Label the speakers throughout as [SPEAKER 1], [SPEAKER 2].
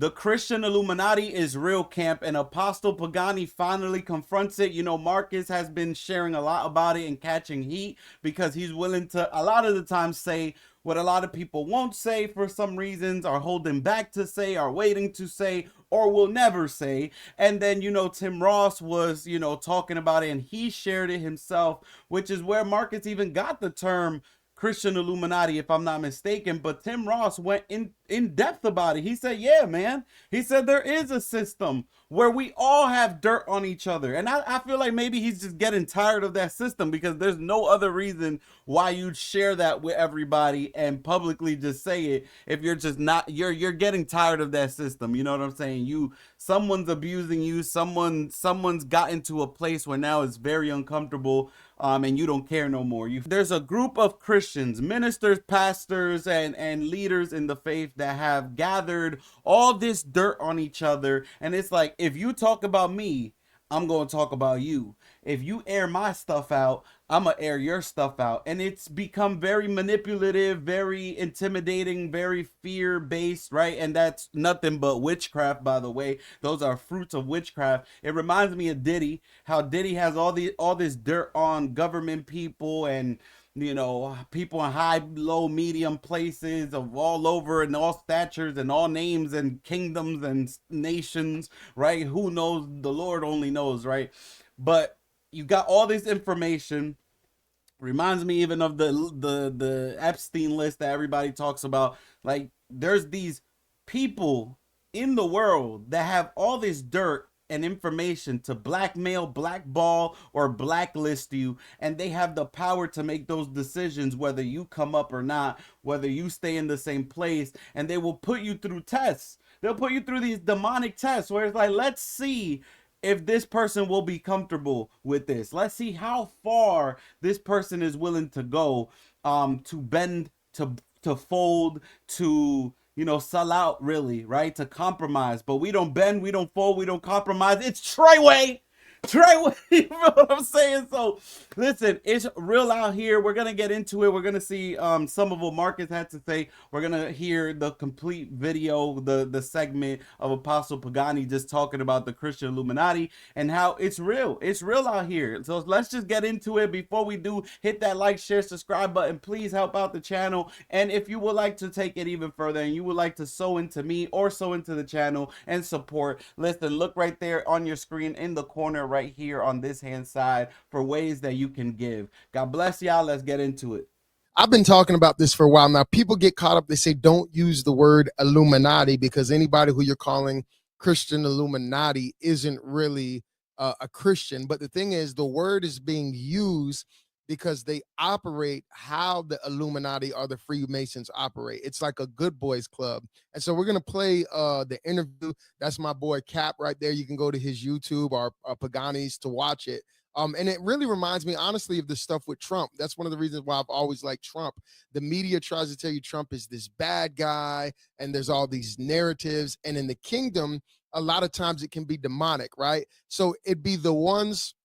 [SPEAKER 1] The Christian Illuminati is real, camp, and Apostle Pagani finally confronts it. You know, Marcus has been sharing a lot about it and catching heat because he's willing to, a lot of the time, say what a lot of people won't say for some reasons, are holding back to say, are waiting to say, or will never say. And then, you know, Tim Ross was, you know, talking about it and he shared it himself, which is where Marcus even got the term Christian Illuminati, if I'm not mistaken. But Tim Ross went in depth about it. He said, yeah, man. He said there is a system where we all have dirt on each other. And I feel like maybe he's just getting tired of that system, because there's no other reason why you'd share that with everybody and publicly just say it if you're just not, you're getting tired of that system. You know what I'm saying? Someone's abusing you, someone's got into a place where now it's very uncomfortable, and you don't care no more. There's a group of Christians, ministers, pastors, and leaders in the faith that have gathered all this dirt on each other. And it's like, if you talk about me, I'm going to talk about you. If you air my stuff out, I'm going to air your stuff out. And it's become very manipulative, very intimidating, very fear-based, right? And that's nothing but witchcraft, by the way. Those are fruits of witchcraft. It reminds me of Diddy, how Diddy has all this dirt on government people and, you know, people in high, low, medium places of all over and all statures and all names and kingdoms and nations, right? Who knows? The Lord only knows, right? But you got all this information. Reminds me even of the Epstein list that everybody talks about. Like, there's these people in the world that have all this dirt and information to blackmail, blackball, or blacklist you, and they have the power to make those decisions whether you come up or not, whether you stay in the same place, and they will put you through tests. They'll put you through these demonic tests where it's like, let's see if this person will be comfortable with this. Let's see how far this person is willing to go, to bend, to fold, to, you know, sell out, really, right? To compromise. But we don't bend, we don't fold, we don't compromise. It's Treyway. Treyway, you know what I'm saying? So listen, it's real out here. We're gonna get into it. We're gonna see some of what Marcus had to say. We're gonna hear the complete video, the segment of Apostle Pagani just talking about the Christian Illuminati and how it's real. It's real out here. So let's just get into it. Before we do, hit that like, share, subscribe button. Please help out the channel. And if you would like to take it even further and you would like to sow into me or sow into the channel and support, listen, look right there on your screen in the corner right here on this hand side for ways that you can give. God bless y'all. Let's get into it.
[SPEAKER 2] I've been talking about this for a while now. People get caught up. They say don't use the word Illuminati because anybody who you're calling Christian Illuminati isn't really a Christian. But the thing is, the word is being used because they operate how the Illuminati or the Freemasons operate. It's like a good boys club. And so we're going to play the interview. That's my boy Cap right there. You can go to his YouTube or Pagani's to watch it. And it really reminds me, honestly, of the stuff with Trump. That's one of the reasons why I've always liked Trump. The media tries to tell you Trump is this bad guy, and there's all these narratives. And in the kingdom, a lot of times it can be demonic, right? So it'd be the ones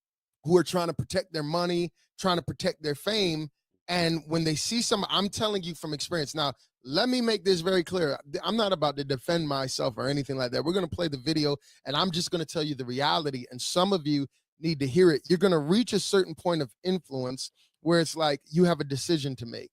[SPEAKER 2] who are trying to protect their money, trying to protect their fame. And when they see some, I'm telling you from experience. Now, let me make this very clear. I'm not about to defend myself or anything like that. We're going to play the video, and I'm just going to tell you the reality. And some of you need to hear it. You're going to reach a certain point of influence where it's like you have a decision to make.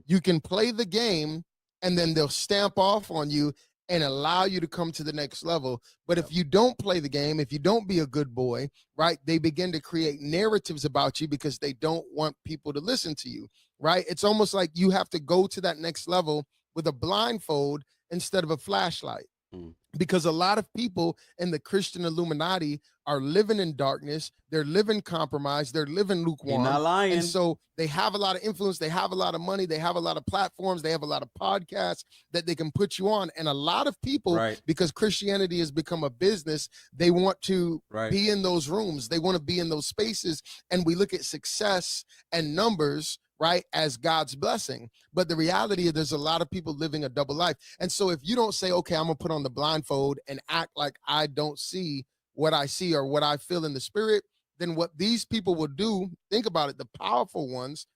[SPEAKER 2] You can play the game, and then they'll stamp off on you and allow you to come to the next level. But if you don't play the game, if you don't be a good boy, right, they begin to create narratives about you because they don't want people to listen to you, right? It's almost like you have to go to that next level with a blindfold instead of a flashlight. Because a lot of people in the Christian Illuminati are living in darkness, they're living compromised, they're living lukewarm.
[SPEAKER 1] You're not lying.
[SPEAKER 2] And so they have a lot of influence, they have a lot of money, they have a lot of platforms, they have a lot of podcasts that they can put you on. And a lot of people,
[SPEAKER 1] right,
[SPEAKER 2] because Christianity has become a business, they want to be in those rooms, they want to be in those spaces. And we look at success and numbers, right, as God's blessing. But the reality is there's a lot of people living a double life. And so if you don't say, okay, I'm gonna put on the blindfold and act like I don't see what I see or what I feel in the spirit, then what these people will do, think about it, the powerful ones,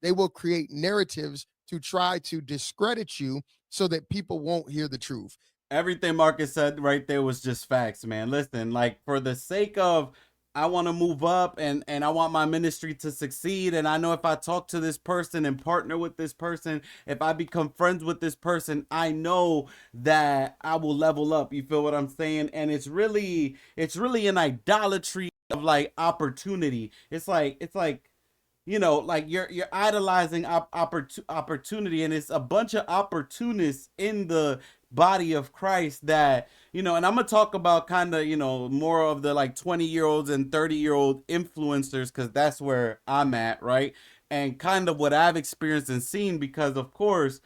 [SPEAKER 2] they will create narratives to try to discredit you so that people won't hear the truth.
[SPEAKER 1] Everything Marcus said right there was just facts, man. Listen, like for the sake of I want to move up and I want my ministry to succeed, and I know if I talk to this person and partner with this person, if I become friends with this person, I know that I will level up. You feel what I'm saying? And it's really an idolatry of like opportunity. It's like like you're idolizing opportunity, and it's a bunch of opportunists in the body of Christ that and I'm gonna talk about kind of more of the like 20-year-olds and 30-year-old influencers because that's where I'm at, right? And kind of what I've experienced and seen, because of course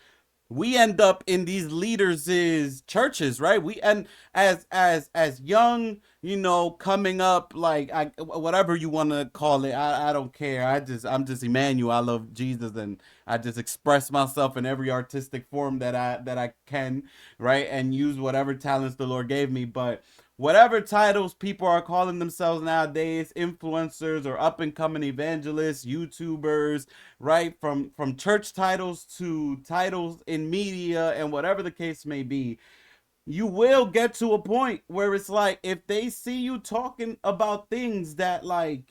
[SPEAKER 1] we end up in these leaders' churches, right? We and as young, coming up, like whatever you want to call it, I don't care. I'm just Emmanuel. I love Jesus, and I just express myself in every artistic form that I can, right? And use whatever talents the Lord gave me. But whatever titles people are calling themselves nowadays, influencers or up and coming evangelists, YouTubers, right? From church titles to titles in media and whatever the case may be, you will get to a point where it's like if they see you talking about things that like,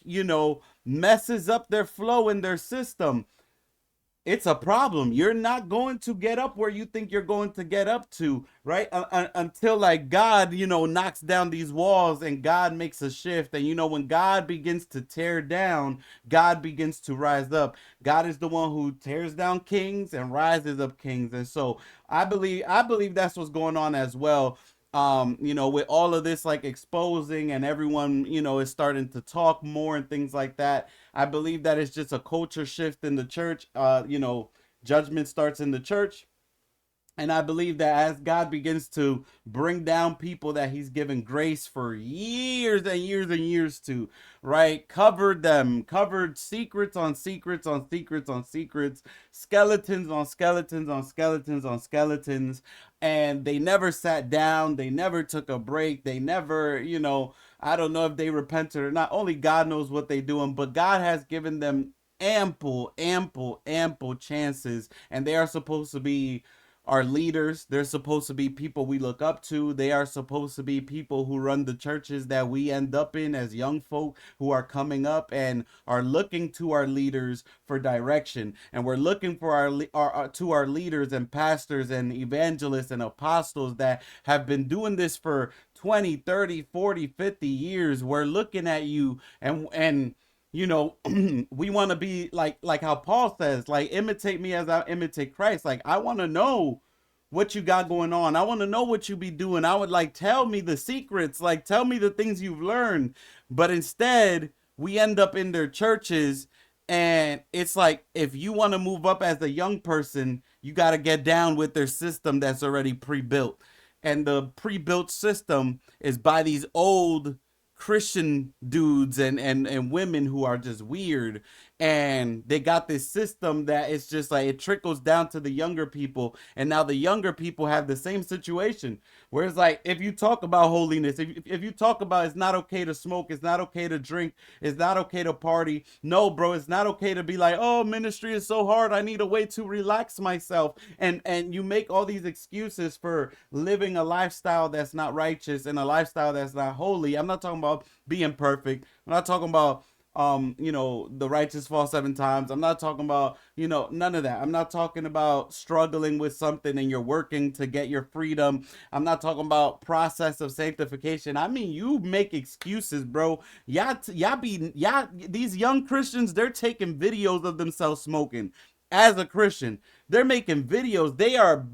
[SPEAKER 1] messes up their flow in their system, it's a problem. You're not going to get up where you think you're going to get up to, right? Until like God, knocks down these walls and God makes a shift. And when God begins to tear down, God begins to rise up. God is the one who tears down kings and rises up kings. And so I believe that's what's going on as well. With all of this like exposing and everyone, is starting to talk more and things like that. I believe that it's just a culture shift in the church. Judgment starts in the church. And I believe that as God begins to bring down people that he's given grace for years and years and years to, right? Covered them, covered secrets on secrets on secrets on secrets, skeletons on skeletons on skeletons on skeletons. And they never sat down. They never took a break. They never, I don't know if they repented or not. Only God knows what they're doing, but God has given them ample chances, and they are supposed to be our leaders. They're supposed to be people we look up to. They are supposed to be people who run the churches that we end up in as young folk who are coming up and are looking to our leaders for direction. And we're looking for our leaders and pastors and evangelists and apostles that have been doing this for 20, 30, 40, 50 years. We're looking at you and we want to be like how Paul says, like, imitate me as I imitate Christ. Like, I want to know what you got going on. I want to know what you be doing. I would like tell me the secrets, like tell me the things you've learned. But instead, we end up in their churches, and it's like if you want to move up as a young person, you got to get down with their system that's already pre-built. And the pre-built system is by these old Christian dudes and women who are just weird, and they got this system that it's just like it trickles down to the younger people, and now the younger people have the same situation where it's like if you talk about holiness, if you talk about it's not okay to smoke, it's not okay to drink, it's not okay to party, no bro, it's not okay to be like, oh, ministry is so hard, I need a way to relax myself, and you make all these excuses for living a lifestyle that's not righteous and a lifestyle that's not holy. I'm not talking about being perfect. I'm not talking about the righteous fall 7 times. I'm not talking about, none of that. I'm not talking about struggling with something and you're working to get your freedom. I'm not talking about process of sanctification. I mean, you make excuses, bro. These young Christians, they're taking videos of themselves smoking. As a Christian, they're making videos. They are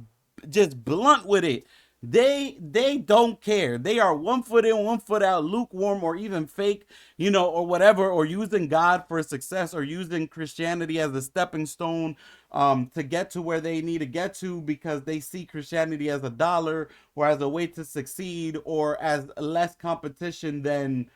[SPEAKER 1] just blunt with it. They don't care. They are 1 foot in, 1 foot out, lukewarm, or even fake, or whatever, or using God for success, or using Christianity as a stepping stone to get to where they need to get to because they see Christianity as a dollar or as a way to succeed or as less competition than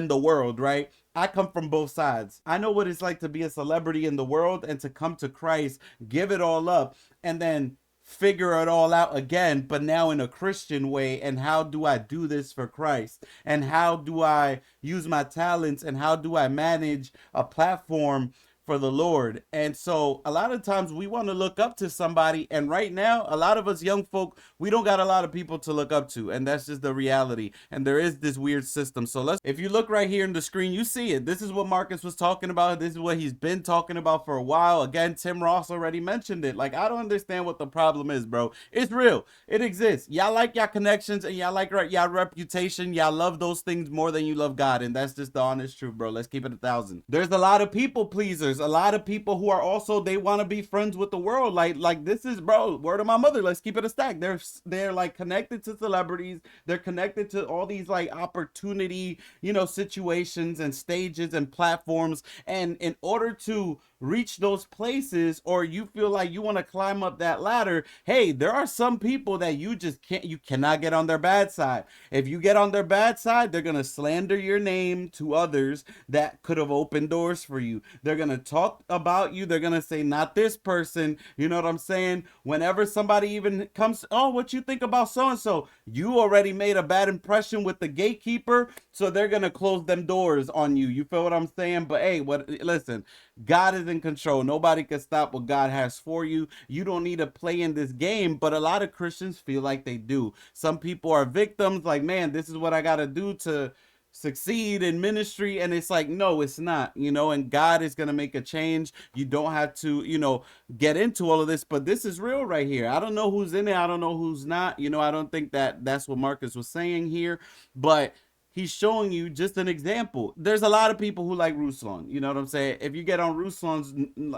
[SPEAKER 1] the world, right? I come from both sides. I know what it's like to be a celebrity in the world and to come to Christ, give it all up, and then figure it all out again, but now in a Christian way. And how do I do this for Christ? And how do I use my talents? And how do I manage a platform for the Lord. And so a lot of times we want to look up to somebody. And right now, a lot of us young folk, we don't got a lot of people to look up to. And that's just the reality. And there is this weird system. So if you look right here in the screen, you see it. This is what Marcus was talking about. This is what he's been talking about for a while. Again, Tim Ross already mentioned it. Like, I don't understand what the problem is, bro. It's real. It exists. Y'all like y'all connections and y'all like y'all reputation. Y'all love those things more than you love God. And that's just the honest truth, bro. Let's keep it 1,000. There's a lot of people pleasers, a lot of people who are also, they want to be friends with the world. Like this is, bro, word of my mother. Let's keep it a stack. They're like connected to celebrities. They're connected to all these like opportunity, situations and stages and platforms. And in order to reach those places, or you feel like you want to climb up that ladder, hey, there are some people that you cannot get on their bad side. If you get on their bad side, they're going to slander your name to others that could have opened doors for you. They're going to talk about you. They're going to say, not this person. You know what I'm saying? Whenever somebody even comes, oh, what you think about so-and-so? You already made a bad impression with the gatekeeper, so they're going to close them doors on you. You feel what I'm saying? But hey, listen, God is in control. Nobody can stop what God has for you. You don't need to play in this game, but a lot of Christians feel like they do. Some people are victims, like, man, this is what I got to do to succeed in ministry. And it's like, no, it's not, and God is going to make a change. You don't have to, get into all of this, but this is real right here. I don't know who's in it. I don't know who's not. I don't think that's what Marcus was saying here, but he's showing you just an example. There's a lot of people who like Ruslan. You know what I'm saying? If you get on Ruslan's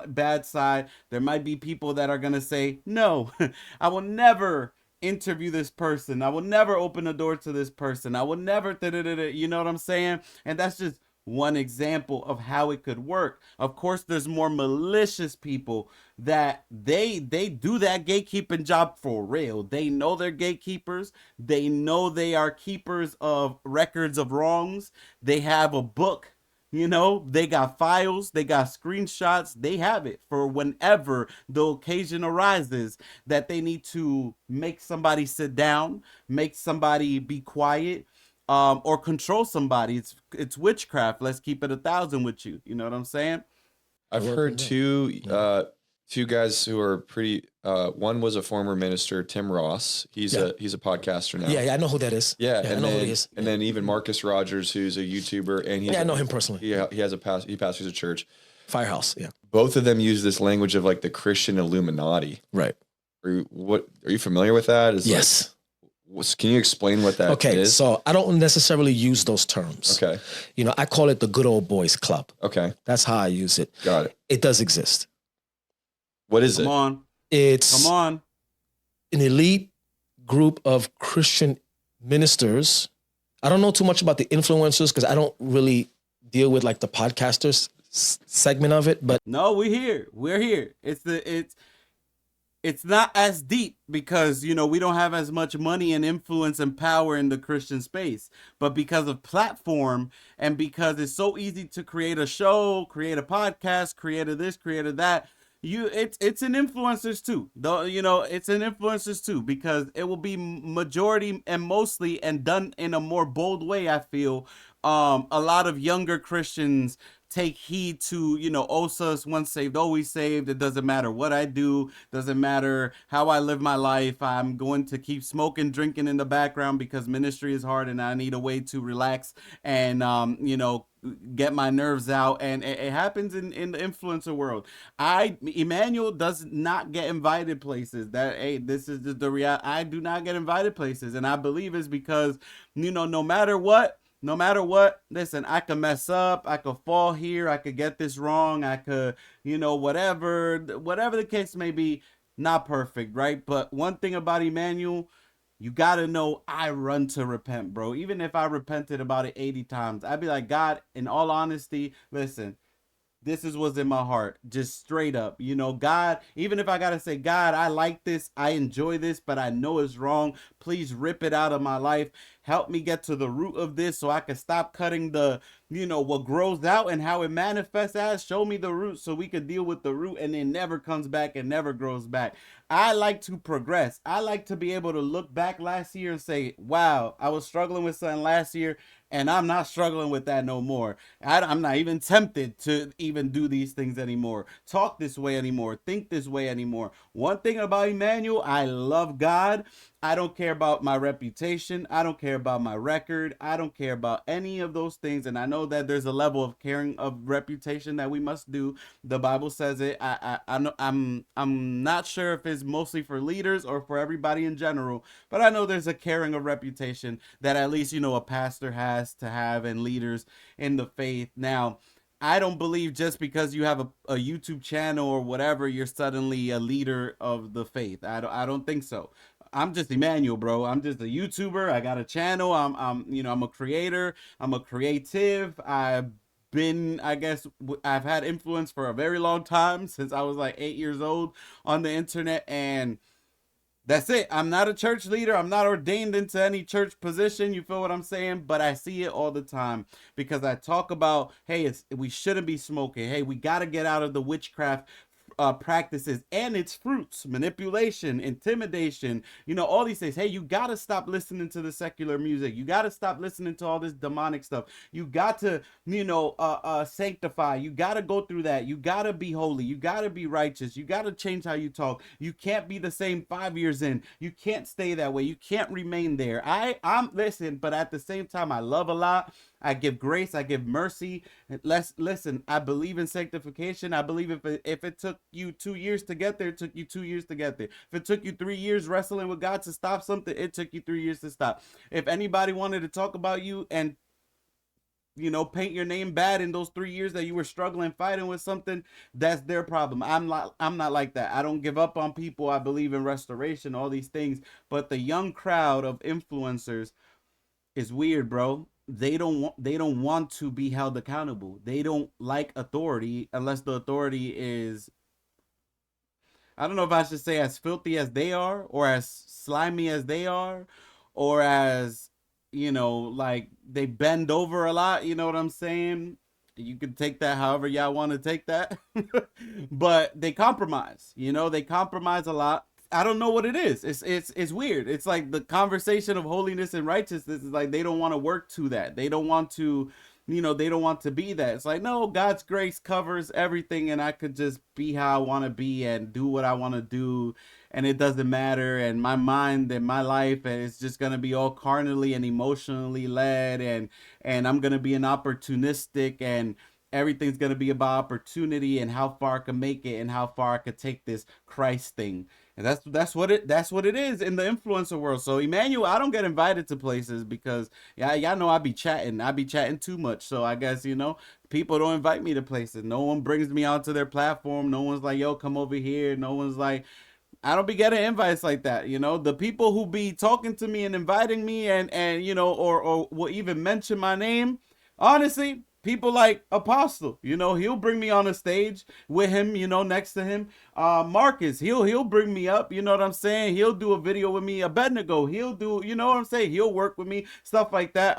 [SPEAKER 1] bad side, there might be people that are going to say, no, I will never interview this person. I will never open the door to this person. I will never, you know what I'm saying? And that's just one example of how it could work. Of course, there's more malicious people that they do that gatekeeping job for real. They know they're gatekeepers. They know they are keepers of records of wrongs. They have a book. They got files, they got screenshots, they have it for whenever the occasion arises that they need to make somebody sit down, make somebody be quiet, or control somebody. It's witchcraft. Let's keep it 1,000 with you. You know what I'm saying?
[SPEAKER 3] I've heard two guys who are pretty. One was a former minister, Tim Ross. He's a podcaster now.
[SPEAKER 4] Yeah, I know who that is.
[SPEAKER 3] Yeah,
[SPEAKER 4] I know who he is.
[SPEAKER 3] And then even Marcus Rogers, who's a YouTuber, and
[SPEAKER 4] I know him personally.
[SPEAKER 3] He has he pastors a church,
[SPEAKER 4] Firehouse. Yeah,
[SPEAKER 3] both of them use this language of like the Christian Illuminati.
[SPEAKER 4] Right.
[SPEAKER 3] Are you familiar with that?
[SPEAKER 4] Yes.
[SPEAKER 3] Can you explain what that is?
[SPEAKER 4] Okay, so I don't necessarily use those terms.
[SPEAKER 3] Okay.
[SPEAKER 4] I call it the good old boys club.
[SPEAKER 3] Okay.
[SPEAKER 4] That's how I use it.
[SPEAKER 3] Got it.
[SPEAKER 4] It does exist.
[SPEAKER 3] What is it?
[SPEAKER 1] Come on.
[SPEAKER 4] It's
[SPEAKER 1] Come on.
[SPEAKER 4] An elite group of Christian ministers. I don't know too much about the influencers because I don't really deal with like the podcasters segment of it, but
[SPEAKER 1] no, we're here. It's not as deep because, we don't have as much money and influence and power in the Christian space. But because of platform and because it's so easy to create a show, create a podcast, create a this, create a that, it's an influencers too. Though, it's an influencers too, because it will be majority and mostly and done in a more bold way, I feel. A lot of younger Christians take heed to, OSAS, once saved, always saved. It doesn't matter what I do. Doesn't matter how I live my life. I'm going to keep smoking, drinking in the background because ministry is hard and I need a way to relax and, get my nerves out. And it happens in the influencer world. Emmanuel does not get invited places. This is just the reality. I do not get invited places. And I believe it's because, no matter what, listen, I could mess up, I could fall here, I could get this wrong, I could, whatever the case may be, not perfect, right? But one thing about Emmanuel, you gotta know I run to repent, bro. Even if I repented about it 80 times, I'd be like, God, in all honesty, listen, this is what's in my heart, just straight up, God, even if I gotta say, God, I like this, I enjoy this, but I know it's wrong. please rip it out of my life. Help me get to the root of this so I can stop cutting the, what grows out and how it manifests as. Show me the root so we could deal with the root and it never comes back and never grows back. I like to progress. I like to be able to look back last year and say, wow, I was struggling with something last year and I'm not struggling with that no more. I'm not even tempted to even do these things anymore, talk this way anymore, think this way anymore. One thing about Emmanuel, I love God. I don't care about my reputation. I don't care about my record. I don't care about any of those things. And I know that there's a level of caring of reputation that we must do. The Bible says it. I'm not sure if it's mostly for leaders or for everybody in general, but I know there's a caring of reputation that at least, a pastor has to have, and leaders in the faith. Now, I don't believe just because you have a YouTube channel or whatever, you're suddenly a leader of the faith. I don't think so. I'm just Emmanuel, bro. I'm just a YouTuber. I got a channel. I'm a creator. I'm a creative. I've had influence for a very long time, since I was like 8 years old on the internet, and that's it. I'm not a church leader. I'm not ordained into any church position. You feel what I'm saying? But I see it all the time because I talk about, hey, we shouldn't be smoking. Hey, we got to get out of the witchcraft practices and its fruits, manipulation, intimidation, all these things. Hey, you got to stop listening to the secular music. You got to stop listening to all this demonic stuff. You got to, sanctify. You got to go through that. You got to be holy. You got to be righteous. You got to change how you talk. You can't be the same 5 years in. You can't stay that way. You can't remain there. Listen, but at the same time, I love a lot. I give grace. I give mercy. Listen, I believe in sanctification. I believe if it took you 2 years to get there, it took you 2 years to get there. If it took you 3 years wrestling with God to stop something, it took you 3 years to stop. If anybody wanted to talk about you and paint your name bad in those 3 years that you were struggling, fighting with something, that's their problem. I'm not like that. I don't give up on people. I believe in restoration, all these things. But the young crowd of influencers is weird, bro. They don't want to be held accountable. They don't like authority unless the authority is, I don't know if I should say as filthy as they are, or as slimy as they are, or as, like they bend over a lot. You know what I'm saying? You can take that however y'all want to take that. But they compromise. They compromise a lot. I don't know what it is. It's weird. It's like the conversation of holiness and righteousness is like they don't want to work to that. They don't want to, they don't want to be that. It's like, no, God's grace covers everything and I could just be how I want to be and do what I want to do, and it doesn't matter, and my mind and my life, and it's just going to be all carnally and emotionally led, and I'm going to be an opportunistic, and everything's going to be about opportunity and how far I can make it and how far I could take this Christ thing. And that's what it is in the influencer world. So Emmanuel, I don't get invited to places because y'all know I be chatting too much. So I guess people don't invite me to places. No one brings me onto their platform. No one's like, yo, come over here. No one's like, I don't be getting invites like that. The people who be talking to me and inviting me and or will even mention my name, honestly, people like Apostle, he'll bring me on a stage with him, next to him. Marcus, he'll bring me up, you know what I'm saying? He'll do a video with me. Abednego, he'll do, you know what I'm saying? He'll work with me, stuff like that.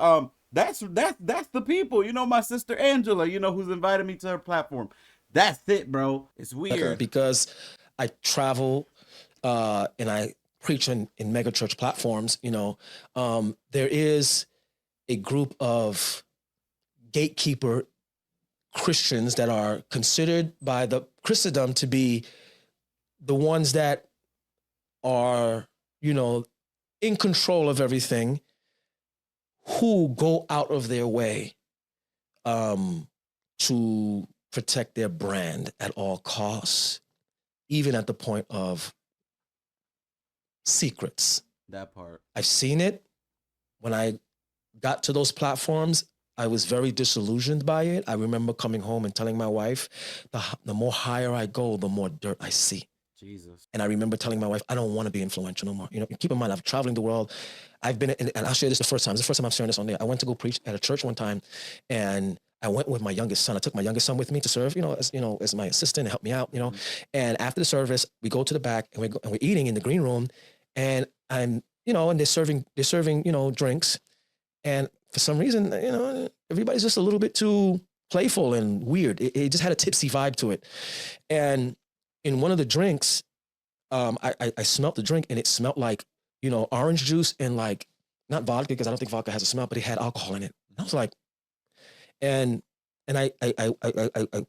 [SPEAKER 1] That's the people, my sister Angela, who's invited me to her platform. That's it, bro. It's weird.
[SPEAKER 4] Because I travel and I preach in mega church platforms, there is a group of gatekeeper Christians that are considered by the Christendom to be the ones that are, in control of everything, who go out of their way to protect their brand at all costs, even at the point of secrets.
[SPEAKER 1] That part.
[SPEAKER 4] I've seen it. When I got to those platforms, I was very disillusioned by it. I remember coming home and telling my wife, the more higher I go, the more dirt I see.
[SPEAKER 1] Jesus.
[SPEAKER 4] And I remember telling my wife, I don't want to be influential no more. Keep in mind, I've traveling the world. I've been, and I'll share this the first time. It's the first time I'm sharing this on there. I went to go preach at a church one time, and I went with my youngest son. I took my youngest son with me to serve, as my assistant to help me out, And after the service, we go to the back and we're eating in the green room, and I'm, and they're serving, drinks. And for some reason, everybody's just a little bit too playful and weird. It just had a tipsy vibe to it. And in one of the drinks, I smelled the drink and it smelled like, orange juice and like, not vodka, because I don't think vodka has a smell, but it had alcohol in it. And I was like, and I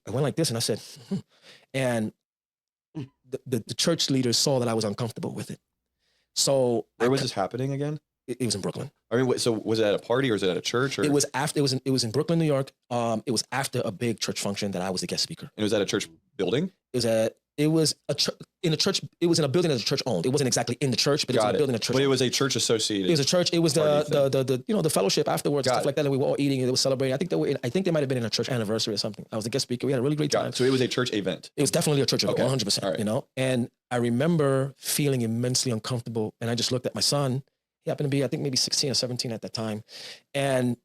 [SPEAKER 4] went like this and I said, and the church leaders saw that I was uncomfortable with it. So
[SPEAKER 3] where was this happening again?
[SPEAKER 4] It was in Brooklyn.
[SPEAKER 3] I mean, so was it at a party or was it at a church? Or?
[SPEAKER 4] It was after. It was in Brooklyn, New York. It was after a big church function that I was the guest speaker.
[SPEAKER 3] And it was at a church building?
[SPEAKER 4] It was in a church. It was in a building that the church owned. It wasn't exactly in the church, but it was in a building that church.
[SPEAKER 3] But it
[SPEAKER 4] owned.
[SPEAKER 3] was a church associated.
[SPEAKER 4] It was a church. It was the fellowship afterwards, stuff like that. And we were all eating and they were celebrating. I think they might have been in a church anniversary or something. I was a guest speaker. We had a really great time.
[SPEAKER 3] So it was a church event.
[SPEAKER 4] It was definitely a church event, 100%. Right. And I remember feeling immensely uncomfortable. And I just looked at my son. He happened to be, I think, maybe 16 or 17 at that time. And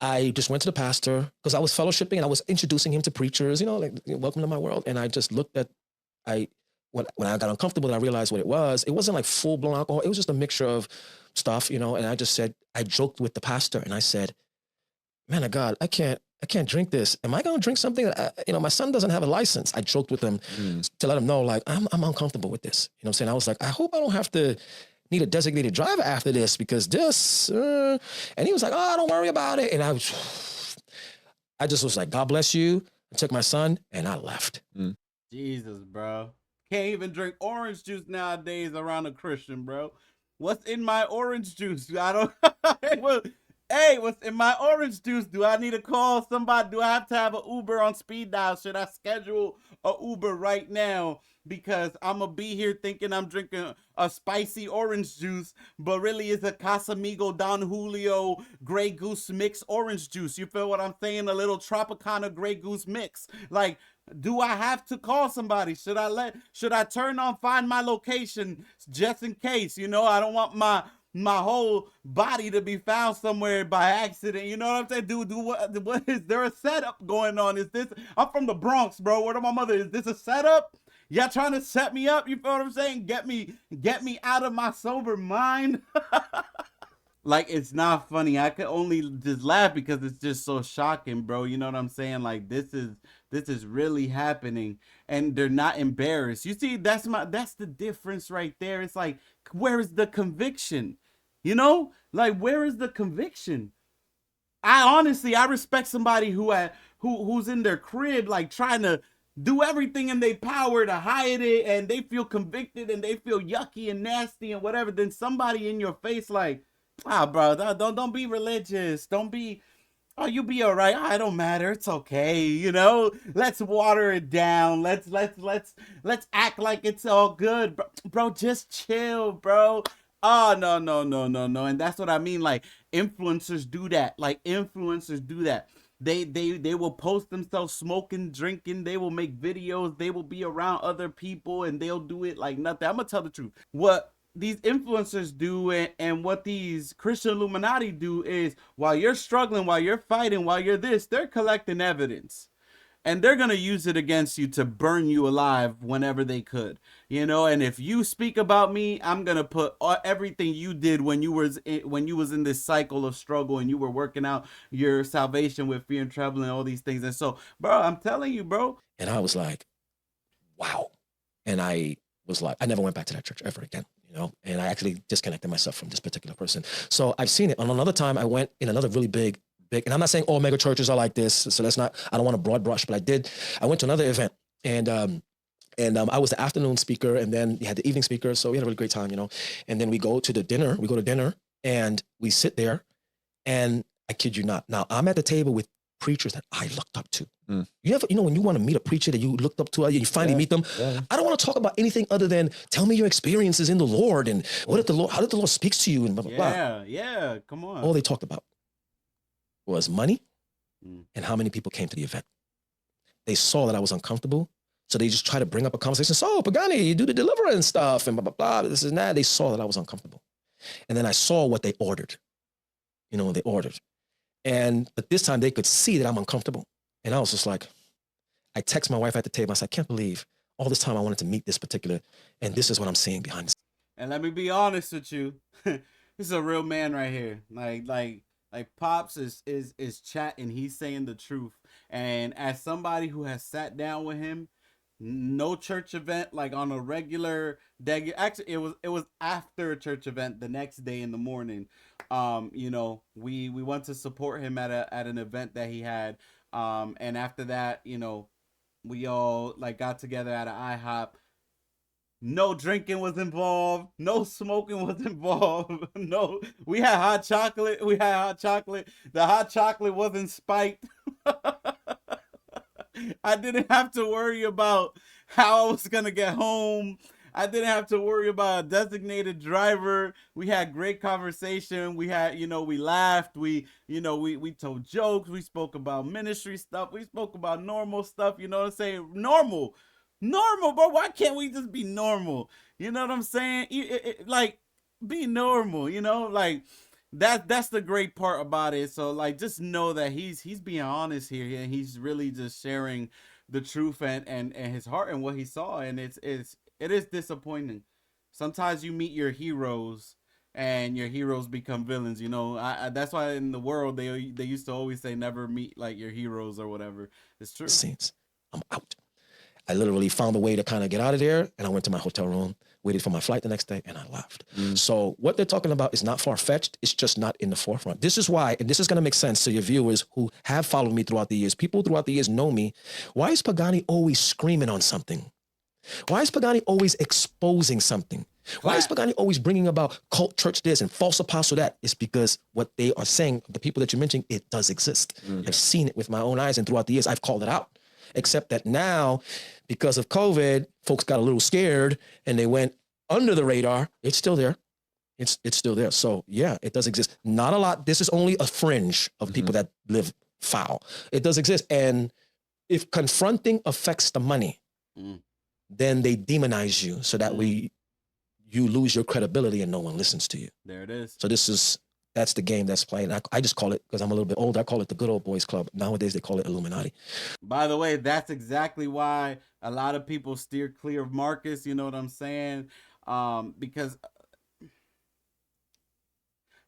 [SPEAKER 4] I just went to the pastor because I was fellowshipping and I was introducing him to preachers, welcome to my world. And I just looked at, when I got uncomfortable and I realized what it wasn't like full blown alcohol. It was just a mixture of stuff, and I just said, I joked with the pastor and I said, man of God, I can't drink this. Am I going to drink something that, my son doesn't have a license. I joked with him to let him know, like, I'm uncomfortable with this. You know what I'm saying? I was like, I hope I don't have to need a designated driver after this because this, and he was like, oh, don't worry about it. And I just was like, God bless you. I took my son and I left.
[SPEAKER 1] Jesus, bro. Can't even drink orange juice nowadays around a Christian, bro. What's in my orange juice? I don't, hey, what's in my orange juice? Do I need to call somebody? Do I have to have an Uber on speed dial? Should I schedule a Uber right now? Because I'm going to be here thinking I'm drinking a spicy orange juice, but really it's a Casamigo Don Julio Grey Goose mix orange juice. You feel what I'm saying? A little Tropicana Grey Goose mix. Like, do I have to call somebody? Should I turn on Find My Location just in case? I don't want my whole body to be found somewhere by accident. You know what I'm saying? Dude, what is there a setup going on? I'm from the Bronx, bro. Where to my mother? Is this a setup? Y'all trying to set me up? You feel what I'm saying? Get me out of my sober mind. Like, it's not funny. I could only just laugh because it's just so shocking, bro. You know what I'm saying? Like, this is really happening and they're not embarrassed. You see, that's the difference right there. It's like, where is the conviction? Like, where is the conviction? I respect somebody who's in their crib, like, trying to do everything in their power to hide it, and they feel convicted and they feel yucky and nasty and whatever. Then somebody in your face, like, bro, don't be religious. Don't be, you be all right. I don't matter. It's okay. Let's water it down. Let's act like it's all good, bro. Just chill, bro. Oh, no. And that's what I mean. Like, influencers do that. They will post themselves smoking, drinking. They will make videos. They will be around other people and they'll do it like nothing. I'm going to tell the truth. What these influencers do and what these Christian Illuminati do is, while you're struggling, while you're fighting, while you're this, they're collecting evidence. And they're going to use it against you to burn you alive whenever they could. And if you speak about me, I'm going to put everything you did when you was in this cycle of struggle and you were working out your salvation with fear and trembling and all these things. And so, bro, I'm telling you, bro.
[SPEAKER 4] And I was like, wow. And I was like, I never went back to that church ever again, and I actually disconnected myself from this particular person. So I've seen it. On another time, I went in another really big, and I'm not saying all mega churches are like this, so I don't want to broad brush, but I went to another event and I was the afternoon speaker and then you had the evening speaker. So we had a really great time, and then we go to dinner and we sit there and I kid you not. Now I'm at the table with preachers that I looked up to. You ever, when you want to meet a preacher that you looked up to, and you finally meet them, I don't want to talk about anything other than tell me your experiences in the Lord and how did the Lord speaks to you and blah, blah, blah.
[SPEAKER 1] Yeah, come on.
[SPEAKER 4] All they talked about was money and how many people came to the event. They saw that I was uncomfortable, so they just try to bring up a conversation. So, Pagani, you do the deliverance stuff and blah, blah, blah, this and that. They saw that I was uncomfortable. And then I saw what they ordered. They ordered. But this time they could see that I'm uncomfortable. And I was just like, I text my wife at the table. I said, I can't believe all this time I wanted to meet this particular, and this is what I'm seeing behind this.
[SPEAKER 1] And let me be honest with you, this is a real man right here. Like Pops is chatting. He's saying the truth. And as somebody who has sat down with him, no church event like on a regular day. Actually, it was after a church event the next day in the morning. We went to support him at an event that he had. And after that, we all like got together at an IHOP. No drinking was involved. No smoking was involved. No, we had hot chocolate. We had hot chocolate. The hot chocolate wasn't spiked. I didn't have to worry about how I was gonna get home. I didn't have to worry about a designated driver. We had great conversation. We had, we laughed. We told jokes. We spoke about ministry stuff. We spoke about normal stuff. You know what I'm saying? Normal, bro. Why can't we just be normal? You know what I'm saying? Like, be normal. Like that's the great part about it. So like, just know that he's being honest here, and he's really just sharing the truth and his heart and what he saw, and it is disappointing. Sometimes you meet your heroes, and your heroes become villains. That's why in the world they used to always say never meet like your heroes or whatever. It's true.
[SPEAKER 4] Scenes. I'm out. I literally found a way to kind of get out of there, and I went to my hotel room, waited for my flight the next day, and I left. So what they're talking about is not far-fetched. It's just not in the forefront. This is why, and this is going to make sense to your viewers who have followed me throughout the years. People throughout the years know me. Why is Pagani always screaming on something? Why is Pagani always exposing something? Why is Pagani always bringing about cult church this and false apostle that? It's because what they are saying, the people that you mentioned, it does exist. I've seen it with my own eyes, and throughout the years, I've called it out. Except that now, because of COVID, folks got a little scared and they went under the radar. It's still there. It's still there. So yeah, it does exist. Not a lot. This is only a fringe of people that live foul. It does exist. And if confronting affects the money, then they demonize you so that you lose your credibility and no one listens to you.
[SPEAKER 1] There it is.
[SPEAKER 4] So that's the game that's playing. I just call it, because I'm a little bit older, I call it the good old boys club. Nowadays they call it Illuminati.
[SPEAKER 1] By the way, that's exactly why a lot of people steer clear of Marcus. You know what I'm saying? Because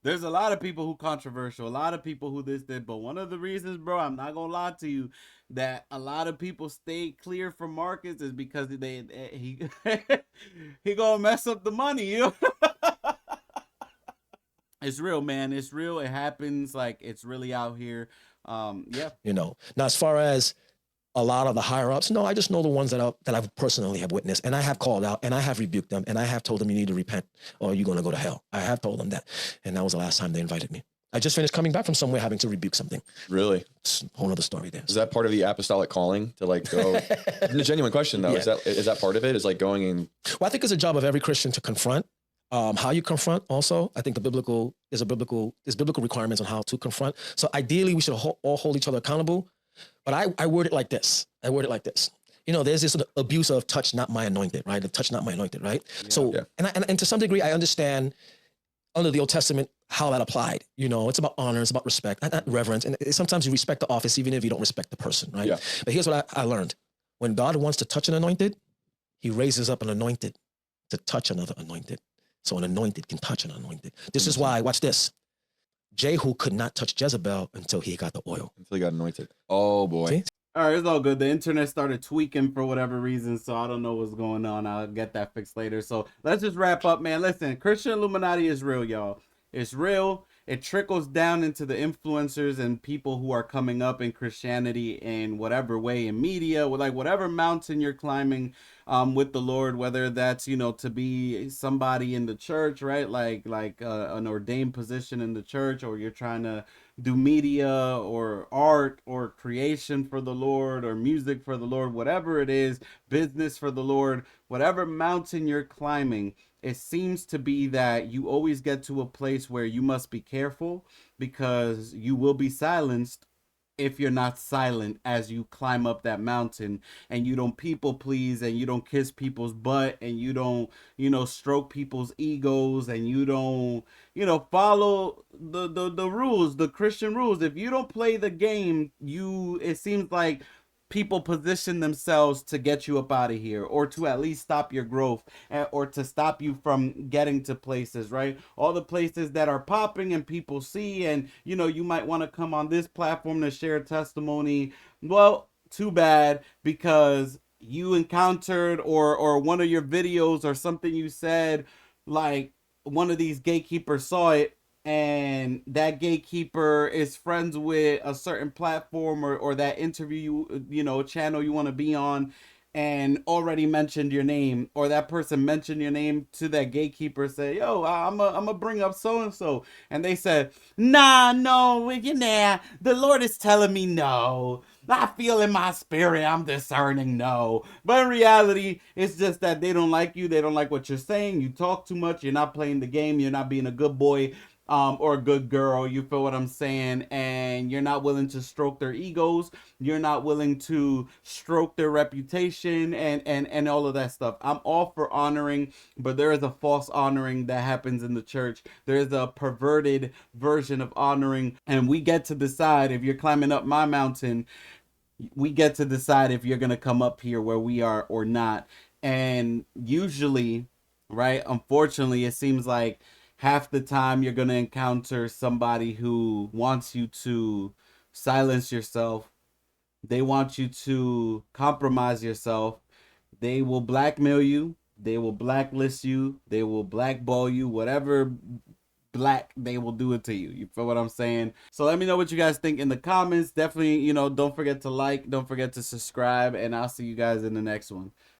[SPEAKER 1] there's a lot of people who controversial, a lot of people who this did, but one of the reasons, bro, I'm not gonna lie to you, that a lot of people stay clear from Marcus is because he he gonna mess up the money. It's real, man. It's real. It happens. Like, it's really out here. Yeah.
[SPEAKER 4] Now as far as a lot of the higher ups, no, I just know the ones that I personally have witnessed, and I have called out, and I have rebuked them, and I have told them you need to repent or you're going to go to hell. I have told them that. And that was the last time they invited me. I just finished coming back from somewhere having to rebuke something.
[SPEAKER 3] Really?
[SPEAKER 4] It's a whole other story there.
[SPEAKER 3] Is that part of the apostolic calling to like go? A genuine question though.
[SPEAKER 4] Yeah.
[SPEAKER 3] Is that part of it? Is like going and?
[SPEAKER 4] Well, I think it's a job of every Christian to confront. How you confront also, I think there's biblical requirements on how to confront. So ideally we should all hold each other accountable. But I word it like this. There's this abuse of touch not my anointed, right? The touch not my anointed, right? Yeah. So, yeah. And to some degree, I understand under the Old Testament how that applied. It's about honor, it's about respect, not reverence. And sometimes you respect the office even if you don't respect the person, right? Yeah. But here's what I learned. When God wants to touch an anointed, he raises up an anointed to touch another anointed. So an anointed can touch an anointed. This is why, watch this. Jehu could not touch Jezebel until he got the oil.
[SPEAKER 3] Until he got anointed. Oh, boy.
[SPEAKER 4] See?
[SPEAKER 1] All right, it's all good. The internet started tweaking for whatever reason, so I don't know what's going on. I'll get that fixed later. So let's just wrap up, man. Listen, Christian Illuminati is real, y'all. It's real. It trickles down into the influencers and people who are coming up in Christianity in whatever way, in media, like whatever mountain you're climbing with the Lord, whether that's, to be somebody in the church, right? Like an ordained position in the church, or you're trying to do media or art or creation for the Lord or music for the Lord, whatever it is, business for the Lord, whatever mountain you're climbing. It seems to be that you always get to a place where you must be careful, because you will be silenced if you're not silent as you climb up that mountain, and you don't people please, and you don't kiss people's butt, and you don't, stroke people's egos, and you don't, follow the rules, the Christian rules. If you don't play the game, it seems like people position themselves to get you up out of here, or to at least stop your growth, or to stop you from getting to places, right? All the places that are popping and people see, and you might want to come on this platform to share a testimony. Well, too bad, because you encountered, or one of your videos or something you said, like, one of these gatekeepers saw it, and that gatekeeper is friends with a certain platform, or that interview, channel you want to be on, and already mentioned your name, or that person mentioned your name to that gatekeeper, say, yo, I'm gonna bring up so and so, and they said, nah, no, the Lord is telling me no. I feel in my spirit, I'm discerning no. But in reality, it's just that they don't like you. They don't like what you're saying. You talk too much. You're not playing the game. You're not being a good boy, or a good girl. You feel what I'm saying? And you're not willing to stroke their egos. You're not willing to stroke their reputation, and all of that stuff. I'm all for honoring, but there is a false honoring that happens in the church. There's a perverted version of honoring, and we get to decide. If you're climbing up my mountain, we get to decide if you're going to come up here where we are or not. And usually, right, unfortunately, it seems like half the time you're going to encounter somebody who wants you to silence yourself. They want you to compromise yourself. They will blackmail you. They will blacklist you. They will blackball you. Whatever black, they will do it to you. You feel what I'm saying? So let me know what you guys think in the comments. Definitely, don't forget to like, don't forget to subscribe, and I'll see you guys in the next one.